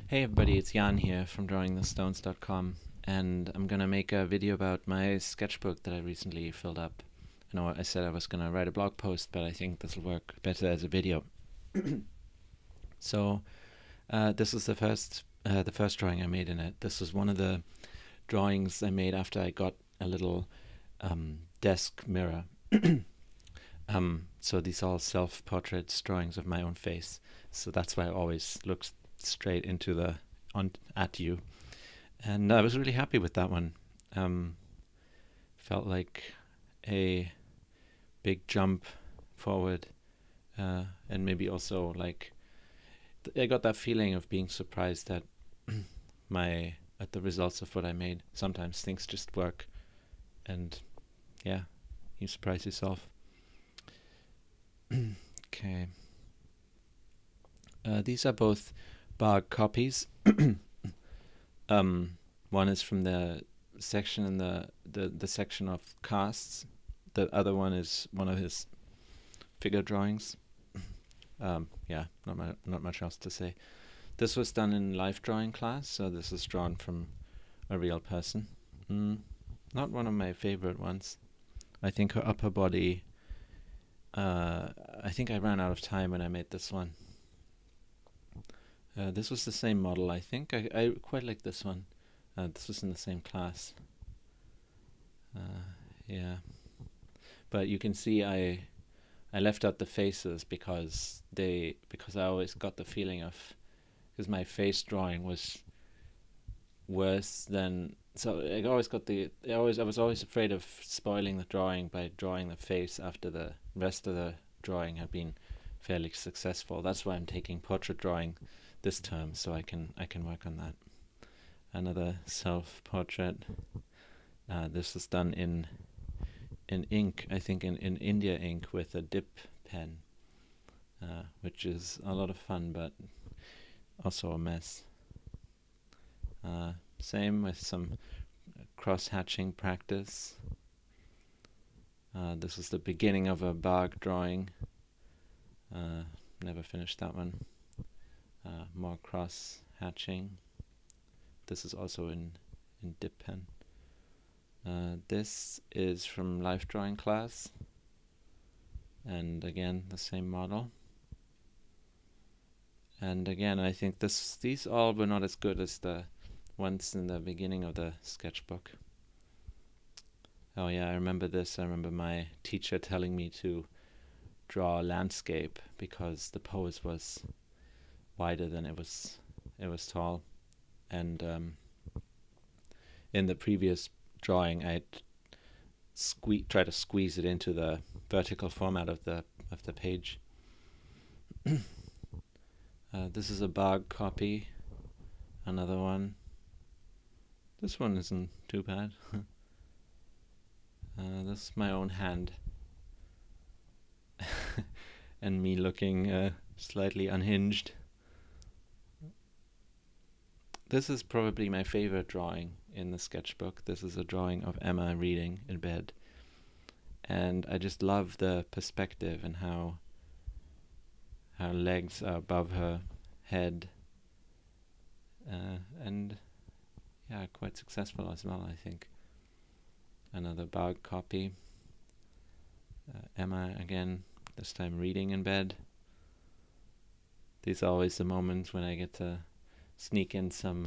Hey everybody, it's Jan here from drawingthestones.com, and I'm gonna make a video about my sketchbook that I recently filled up. I know I said I was gonna write a blog post, but I think this will work better as a video. So this is the first drawing I made in it. This was one of the drawings I made after I got a little desk mirror. So these are all self-portrait drawings of my own face. So that's why I always look straight into at you, and I was really happy with that one. Felt like a big jump forward, and maybe also like I got that feeling of being surprised at at the results of what I made. Sometimes things just work, and yeah, you surprise yourself. Okay. These are both Bog copies. One is from the section in the section of casts. The other one is one of his figure drawings. Yeah, not much else to say. This was done in life drawing class, so this is drawn from a real person. Not one of my favorite ones. I think her upper body. I think I ran out of time when I made this one. This was the same model, I think. I quite like this one. This was in the same class. Yeah. But you can see I left out the faces because I always got the feeling of, because my face drawing was worse than, so I was always afraid of spoiling the drawing by drawing the face after the rest of the drawing had been fairly successful. That's why I'm taking portrait drawing this term, so I can work on that. Another self-portrait. This was done in ink, I think in India ink with a dip pen, which is a lot of fun, but also a mess. Same with some cross-hatching practice. This is the beginning of a Bog drawing. Never finished that one. More cross-hatching. This is also in dip pen. This is from life drawing class, and again the same model. And again, I think these all were not as good as the ones in the beginning of the sketchbook. Oh yeah, I remember this. I remember my teacher telling me to draw a landscape because the pose was wider than it was tall. And in the previous drawing, I tried to squeeze it into the vertical format of the page. This is a Bog copy. Another one. This one isn't too bad. This is my own hand. And me looking slightly unhinged. This is probably my favorite drawing in the sketchbook. This is a drawing of Emma reading in bed. And I just love the perspective and how her legs are above her head. And yeah, quite successful as well, I think. Another Bog copy. Emma again, this time reading in bed. These are always the moments when I get to sneak in some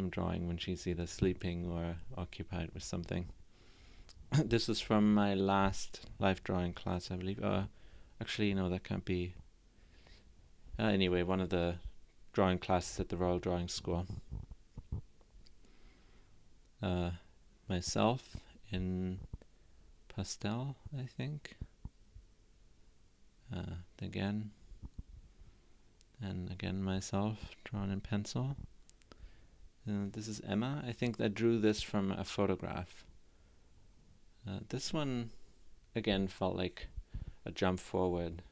drawing when she's either sleeping or occupied with something. This is from my last life drawing class, I believe. Actually, no, that can't be. Anyway, one of the drawing classes at the Royal Drawing School. Myself in pastel, I think. Again. And again myself, drawn in pencil. This is Emma. I think I drew this from a photograph. This one, again, felt like a jump forward.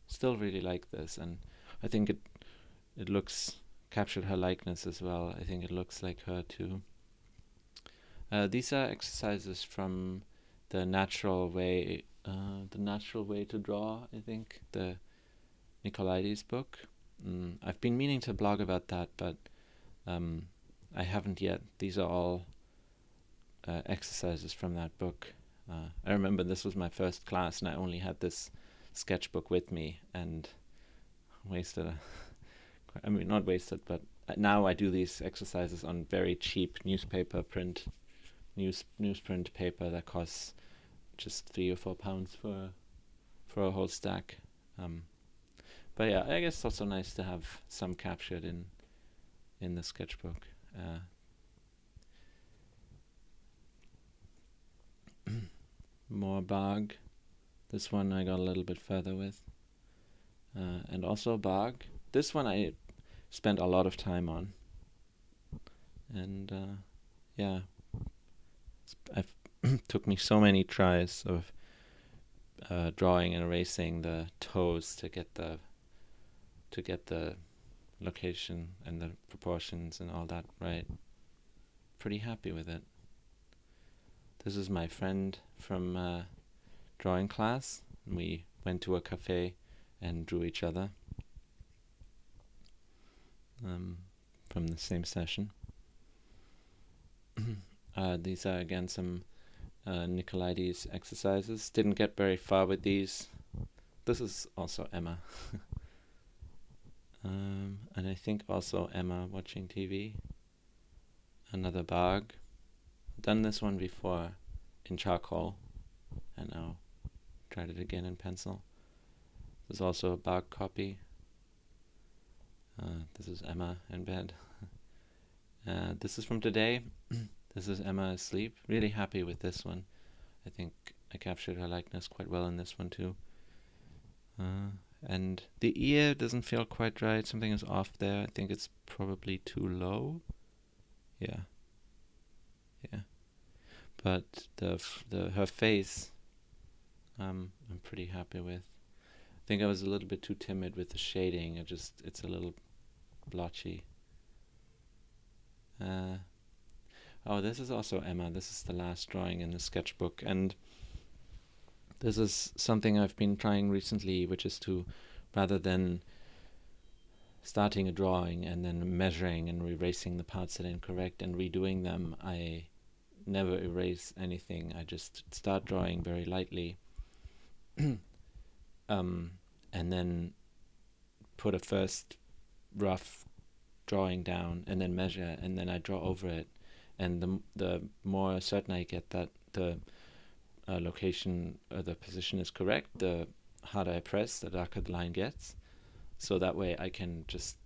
Still really like this, and I think it looks, captured her likeness as well. I think it looks like her too. These are exercises from the natural way to draw, I think, the Nicolaides book. I've been meaning to blog about that, but I haven't yet. These are all exercises from that book. I remember this was my first class, and I only had this sketchbook with me, and wasted not wasted, but now I do these exercises on very cheap newsprint paper that costs just £3 or £4 for a whole stack. But yeah, I guess it's also nice to have some captured in the sketchbook. More bog. This one I got a little bit further with. And also bog. This one I spent a lot of time on. And yeah, it took me so many tries of drawing and erasing the toes to get the location and the proportions and all that right. Pretty happy with it. This is my friend from drawing class. We went to a cafe and drew each other from the same session. These are again some Nicolaides exercises. Didn't get very far with these. This is also Emma. And I think also Emma watching TV. Another bog. Done this one before in charcoal, and now tried it again in pencil. There's also a bog copy. This is Emma in bed. This is from today. This is Emma asleep. Really happy with this one. I think I captured her likeness quite well in this one too. And the ear doesn't feel quite right. Something is off there. I think it's probably too low. Yeah. But her face, I'm pretty happy with. I think I was a little bit too timid with the shading. It's a little blotchy. This is also Emma. This is the last drawing in the sketchbook, and this is something I've been trying recently, which is to, rather than starting a drawing and then measuring and erasing the parts that are incorrect and redoing them, I never erase anything. I just start drawing very lightly, and then put a first rough drawing down and then measure, and then I draw over it. And the more certain I get that the location or the position is correct, the harder I press, the darker the line gets. So that way I can just,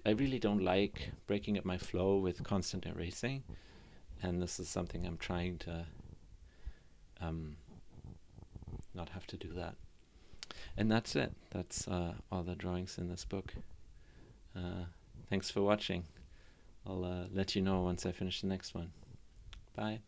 I really don't like breaking up my flow with constant erasing, and this is something I'm trying to not have to do that. And that's it. That's all the drawings in this book. Thanks for watching. I'll let you know once I finish the next one. Bye.